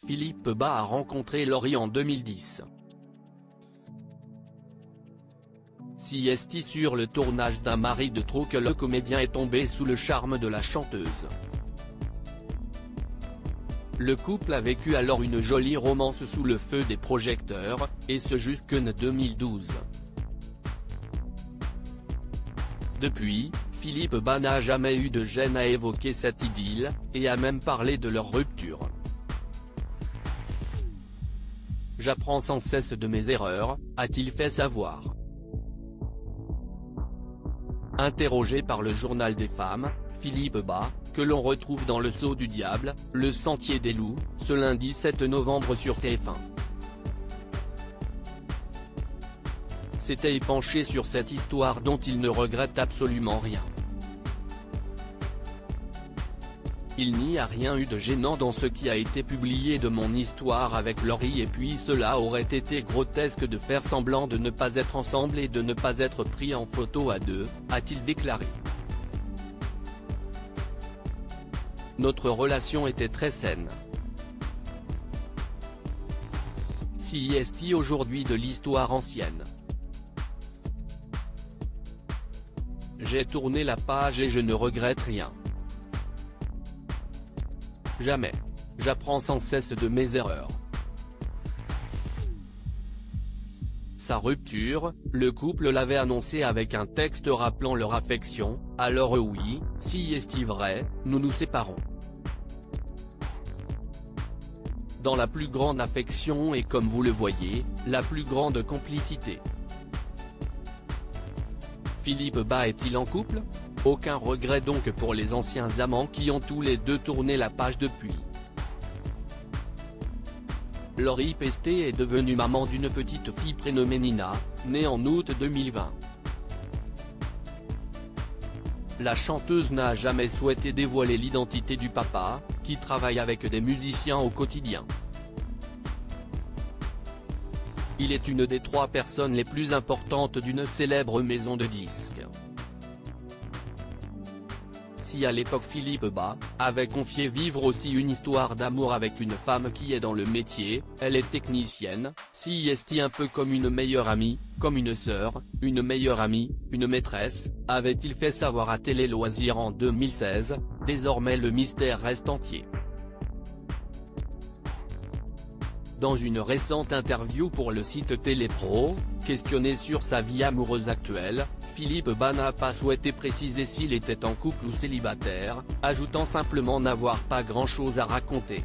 Philippe Bas a rencontré Laurie en 2010. Si est sur le tournage d'Un mari de trop que le comédien est tombé sous le charme de la chanteuse. Le couple a vécu alors une jolie romance sous le feu des projecteurs, et ce jusqu'en 2012. Depuis, Philippe Bas n'a jamais eu de gêne à évoquer cette idylle, et a même parlé de leur rupture. « J'apprends sans cesse de mes erreurs », a-t-il fait savoir. Interrogé par le Journal des femmes, Philippe Bas, que l'on retrouve dans Le Sceau du Diable, Le Sentier des Loups, ce lundi 7 novembre sur TF1. S'était épanché sur cette histoire dont il ne regrette absolument rien. Il n'y a rien eu de gênant dans ce qui a été publié de mon histoire avec Laurie, et puis cela aurait été grotesque de faire semblant de ne pas être ensemble et de ne pas être pris en photo à deux, a-t-il déclaré. Notre relation était très saine. Si est aujourd'hui de l'histoire ancienne. J'ai tourné la page et je ne regrette rien. Jamais. J'apprends sans cesse de mes erreurs. Sa rupture, le couple l'avait annoncé avec un texte rappelant leur affection, alors oui, si est vrai, nous nous séparons. Dans la plus grande affection et comme vous le voyez, la plus grande complicité. Philippe Bas est-il en couple ? Aucun regret donc pour les anciens amants qui ont tous les deux tourné la page depuis. Laurie Pestet est devenue maman d'une petite fille prénommée Nina, née en août 2020. La chanteuse n'a jamais souhaité dévoiler l'identité du papa, qui travaille avec des musiciens au quotidien. Il est une des 3 personnes les plus importantes d'une célèbre maison de disques. Si à l'époque Philippe Bas avait confié vivre aussi une histoire d'amour avec une femme qui est dans le métier, elle est technicienne, si est un peu comme une meilleure amie, comme une sœur, une meilleure amie, une maîtresse, avait-il fait savoir à Télé Loisirs en 2016, désormais le mystère reste entier. Dans une récente interview pour le site Télépro, questionné sur sa vie amoureuse actuelle, Philippe Bas n'a pas souhaité préciser s'il était en couple ou célibataire, ajoutant simplement n'avoir pas grand-chose à raconter.